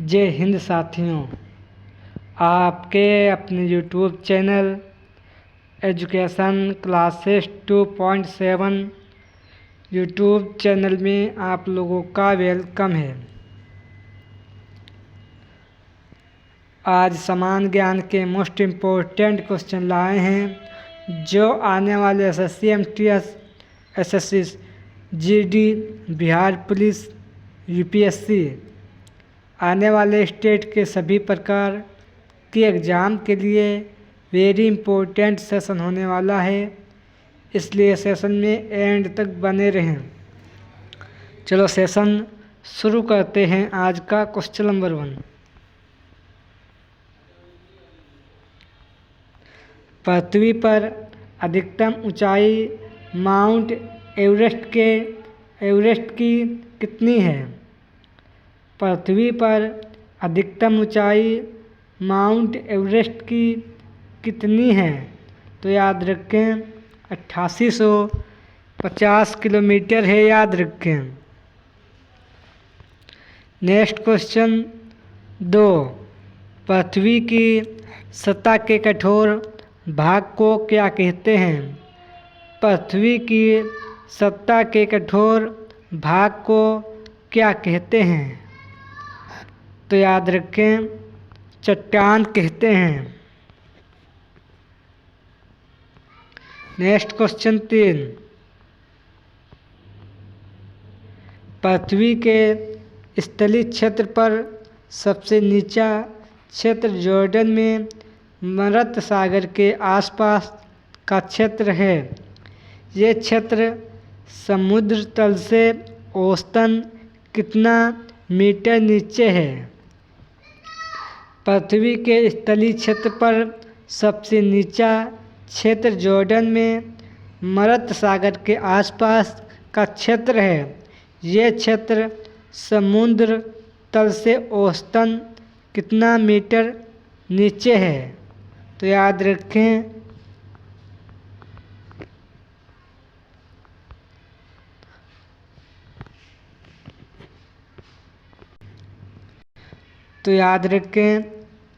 जय हिंद साथियों, आपके अपने YouTube channel education classes 2.7 YouTube channel में आप लोगों का वेलकम है। आज समान ज्ञान के मोस्ट इम्पोर्टेंट क्वेश्चन लाए हैं जो आने वाले SSC MTS SSC GD Bihar police UPSC आने वाले स्टेट के सभी प्रकार के एग्ज़ाम के लिए वेरी इम्पोर्टेंट सेशन होने वाला है, इसलिए सेशन में एंड तक बने रहें। चलो सेशन शुरू करते हैं। आज का क्वेश्चन नंबर 1, पृथ्वी पर अधिकतम ऊंचाई माउंट एवरेस्ट की कितनी है? पृथ्वी पर अधिकतम ऊंचाई माउंट एवरेस्ट की कितनी है? तो याद रखें 8850 किलोमीटर है, याद रखें। नेक्स्ट क्वेश्चन 2, पृथ्वी की सतह के कठोर भाग को क्या कहते हैं? पृथ्वी की सतह के कठोर भाग को क्या कहते हैं? तो याद रखें चट्टान कहते हैं। नेक्स्ट क्वेश्चन 3, पृथ्वी के स्थलीय क्षेत्र पर सबसे नीचा क्षेत्र जॉर्डन में मरत सागर के आसपास का क्षेत्र है। ये क्षेत्र समुद्र तल से औसतन कितना मीटर नीचे है? पृथ्वी के स्थलीय क्षेत्र पर सबसे नीचा क्षेत्र जॉर्डन में मरत सागर के आसपास का क्षेत्र है। यह क्षेत्र समुद्र तल से औसतन कितना मीटर नीचे है? तो याद रखें तो याद रखें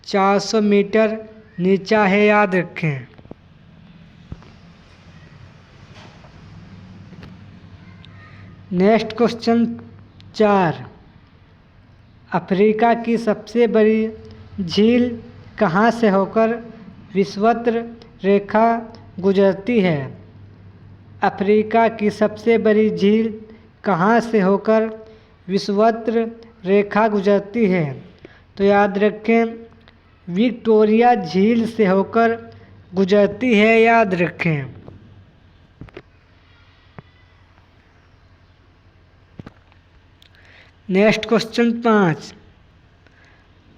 400 मीटर नीचा है, याद रखें। नेक्स्ट क्वेश्चन 4, अफ्रीका की सबसे बड़ी झील कहाँ से होकर विषुवत रेखा गुजरती है? अफ्रीका की सबसे बड़ी झील कहाँ से होकर विषुवत रेखा गुजरती है? तो याद रखें विक्टोरिया झील से होकर गुजरती है, याद रखें। नेक्स्ट क्वेश्चन 5,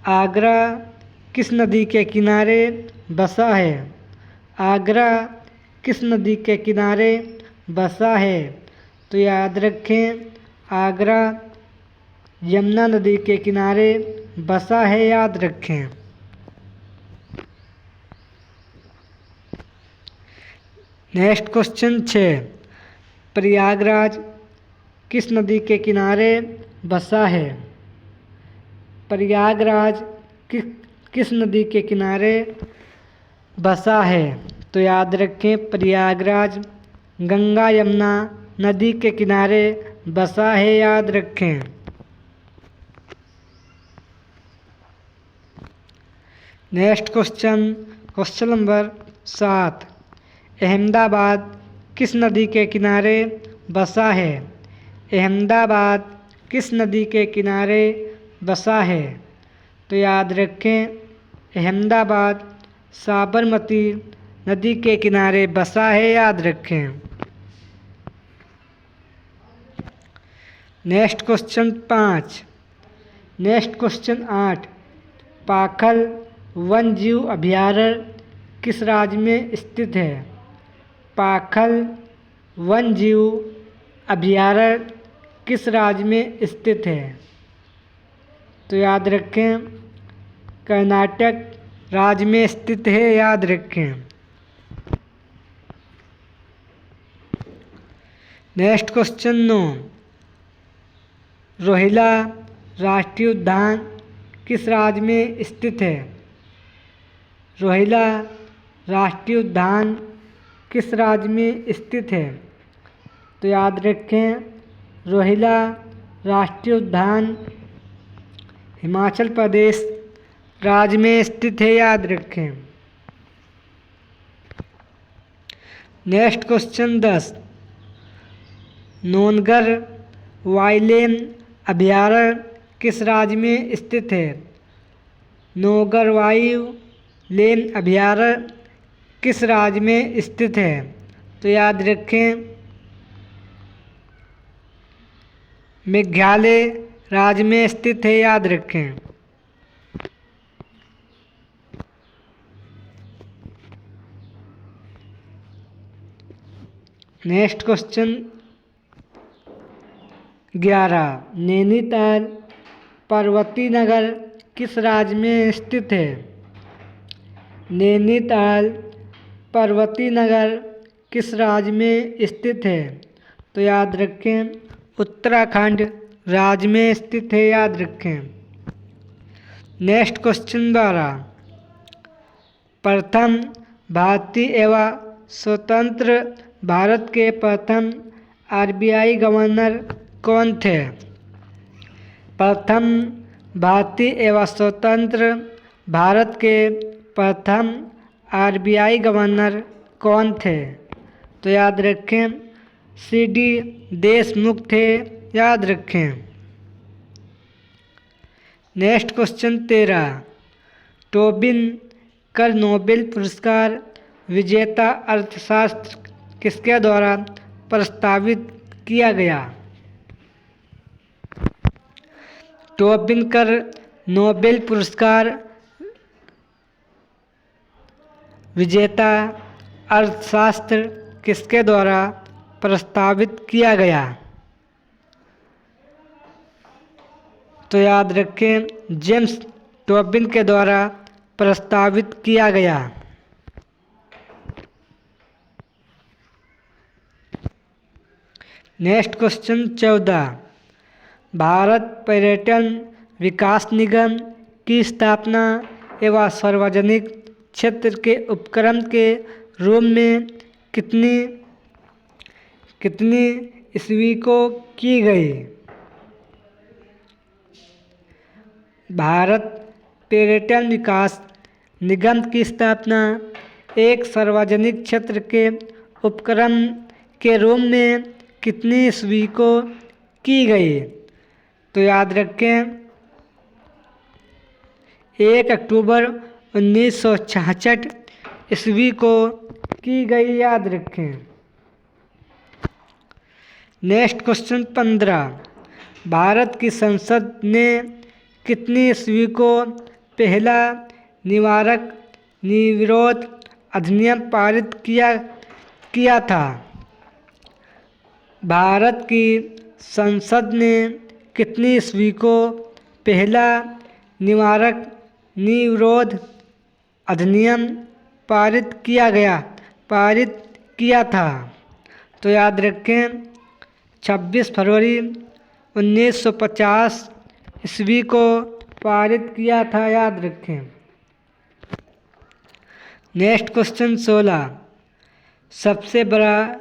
आगरा किस नदी के किनारे बसा है? आगरा किस नदी के किनारे बसा है? तो याद रखें आगरा यमुना नदी के किनारे बसा है, याद रखें। नेक्स्ट क्वेश्चन 6, प्रयागराज किस नदी के किनारे बसा है? प्रयागराज किस नदी के किनारे बसा है? तो याद रखें प्रयागराज गंगा यमुना नदी के किनारे बसा है, याद रखें। नेक्स्ट क्वेश्चन नंबर 7, अहमदाबाद किस नदी के किनारे बसा है? अहमदाबाद किस नदी के किनारे बसा है? तो याद रखें अहमदाबाद साबरमती नदी के किनारे बसा है, याद रखें। Next question 5, next question 8, Pakhal वन्यजीव अभयारण्य किस राज्य में स्थित है? पाखल वन्यजीव अभयारण्य किस राज्य में स्थित है? तो याद रखें कर्नाटक राज्य में स्थित है, याद रखें। नेक्स्ट क्वेश्चन 9, रोहिला राष्ट्रीय उद्यान किस राज्य में स्थित है? रोहिला राष्ट्रीय उद्यान किस राज्य में स्थित है? तो याद रखें, रोहिला राष्ट्रीय उद्यान हिमाचल प्रदेश राज्य में स्थित है, याद रखें। नेक्स्ट क्वेश्चन 10, नोनगर वाइलेन अभयारण्य किस राज्य में स्थित है? नोगर वाइलेन अभयारण्य किस राज्य में स्थित है? तो याद रखें, मेघालय राज्य में स्थित है, याद रखें। नेक्स्ट क्वेश्चन 11, नैनीताल पर्वतीय नगर किस राज्य में स्थित है? नैनीताल पर्वतीय नगर किस राज्य में स्थित है? तो याद रखें, उत्तराखंड राज्य में स्थित है, याद रखें। नेक्स्ट क्वेश्चन 12, प्रथम भारतीय एवं स्वतंत्र भारत के प्रथम आरबीआई गवर्नर कौन थे? प्रथम भारतीय एवं स्वतंत्र भारत के प्रथम आरबीआई गवर्नर कौन थे? तो याद रखें, सीडी देशमुख थे, याद रखें। नेक्स्ट क्वेश्चन 13, टोबिन कर नोबेल पुरस्कार विजेता अर्थशास्त्र किसके द्वारा प्रस्तावित किया गया? टोबिन कर नोबेल पुरस्कार विजेता अर्थशास्त्र किसके द्वारा प्रस्तावित किया गया? तो याद रखें, जेम्स टोबिन के द्वारा प्रस्तावित किया गया। नेक्स्ट क्वेश्चन 14, भारत पर्यटन विकास निगम की स्थापना एवं सार्वजनिक क्षेत्र के उपक्रम के रूप में कितनी ईस्वी को की गई? भारत पर्यटन विकास निगम की स्थापना एक सार्वजनिक क्षेत्र के उपक्रम के रूप में कितनी ईस्वी को की गई? तो याद रखें, 1 अक्टूबर 1966 ईस्वी को की गई, याद रखें। नेक्स्ट क्वेश्चन 15, भारत की संसद ने कितनी ईस्वी को पहला निवारक निर्विरोध अधिनियम पारित किया था? भारत की संसद ने कितनी ईस्वी को पहला निवारक निर्विरोध अधिनियम पारित किया था? तो याद रखें, 26 फरवरी 1950 ईस्वी को पारित किया था, याद रखें। नेक्स्ट क्वेश्चन 16, सबसे बड़ा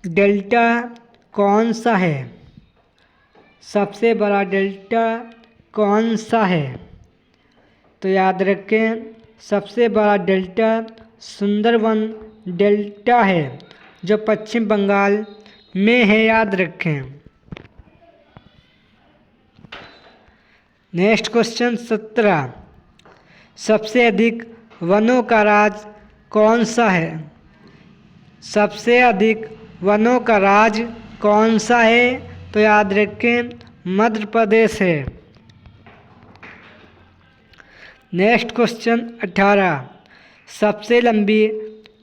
डेल्टा कौन सा है? सबसे बड़ा डेल्टा कौन सा है? तो याद रखें, सबसे बड़ा डेल्टा सुंदरवन डेल्टा है, जो पश्चिम बंगाल में है, याद रखें। नेक्स्ट क्वेश्चन 17, सबसे अधिक वनों का राज्य कौन सा है? सबसे अधिक वनों का राज्य कौन सा है? तो याद रखें, मध्य प्रदेश है। नेक्स्ट क्वेश्चन 18, सबसे लंबी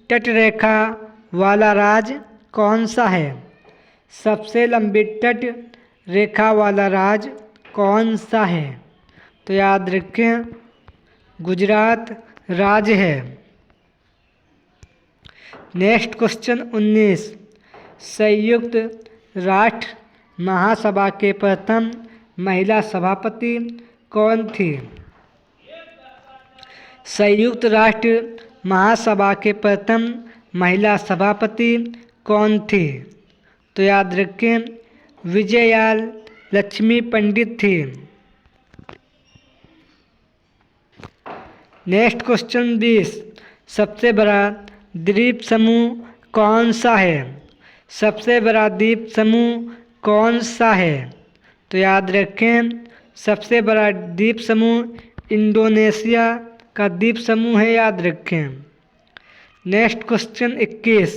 तटरेखा वाला राज्य कौन सा है? सबसे लंबी तट रेखा वाला राज्य कौन सा है? तो याद रखें, गुजरात राज्य है। नेक्स्ट क्वेश्चन 19, संयुक्त राष्ट्र महासभा के प्रथम महिला सभापति कौन थी? संयुक्त राष्ट्र महासभा के प्रथम महिला सभापति कौन थी? तो याद रखें विजया लक्ष्मी पंडित थी। नेक्स्ट क्वेश्चन 20, सबसे बड़ा द्वीप समूह कौन सा है? सबसे बड़ा द्वीप समूह कौन सा है? तो याद रखें सबसे बड़ा द्वीप समूह इंडोनेशिया का द्वीप समूह है, याद रखें। नेक्स्ट क्वेश्चन 21,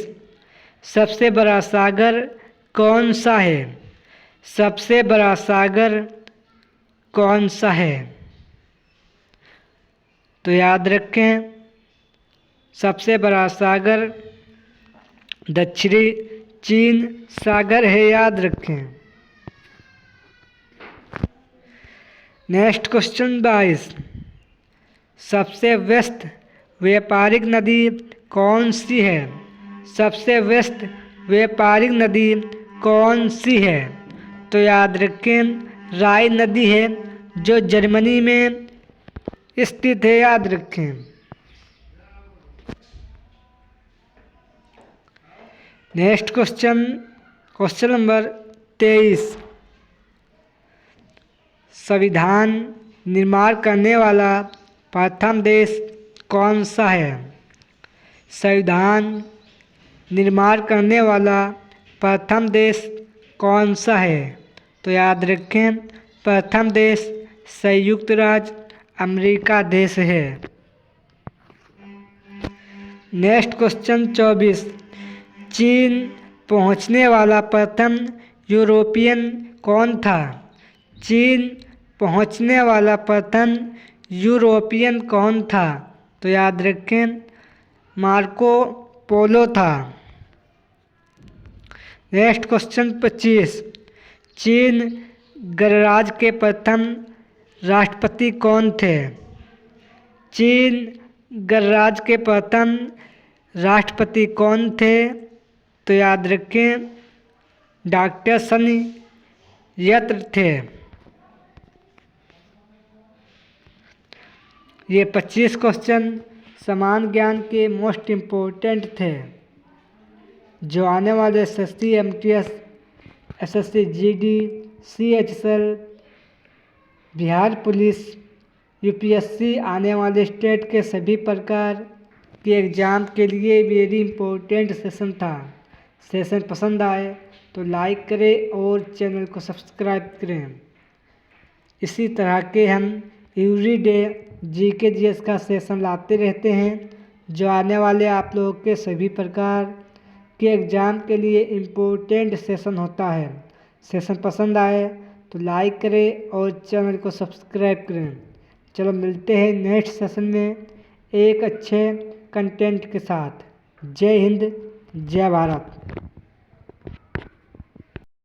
सबसे बड़ा सागर कौन सा है? सबसे बड़ा सागर कौन सा है? तो याद रखें सबसे बड़ा सागर दक्षिणी चीन सागर है, याद रखें। नेक्स्ट क्वेश्चन 22, सबसे व्यस्त व्यापारिक नदी कौन सी है? सबसे व्यस्त व्यापारिक नदी कौन सी है? तो याद रखें राइन नदी है जो जर्मनी में स्थित है, याद रखें। नेक्स्ट क्वेश्चन नंबर 23, संविधान निर्माण करने वाला प्रथम देश कौन सा है? संविधान निर्माण करने वाला प्रथम देश कौन सा है? तो याद रखें प्रथम देश संयुक्त राज्य अमेरिका देश है। नेक्स्ट क्वेश्चन 24, चीन पहुंचने वाला प्रथम यूरोपियन कौन था? चीन पहुंचने वाला प्रथम यूरोपियन कौन था? तो याद रखें मार्को पोलो था। नेक्स्ट क्वेश्चन 25, चीन गणराज्य के प्रथम राष्ट्रपति कौन थे? चीन गणराज्य के प्रथम राष्ट्रपति कौन थे? तो याद रखें डॉक्टर सन यत्र थे। ये 25 क्वेश्चन समान ज्ञान के मोस्ट इम्पोर्टेंट थे जो आने वाले SSC MTS SSC GD CHSL Bihar police UPSC आने वाले स्टेट के सभी प्रकार के एग्ज़ाम के लिए वेरी इम्पोर्टेंट सेशन था। सेशन पसंद आए तो लाइक करें और चैनल को सब्सक्राइब करें। इसी तरह के हम एवरीडे GK GS का सेशन लाते रहते हैं जो आने वाले आप लोगों के सभी प्रकार के एग्ज़ाम के लिए इम्पोर्टेंट सेशन होता है। सेशन पसंद आए तो लाइक करें और चैनल को सब्सक्राइब करें। चलो मिलते हैं नेक्स्ट सेशन में एक अच्छे कंटेंट के साथ। जय हिंद, जय भारत।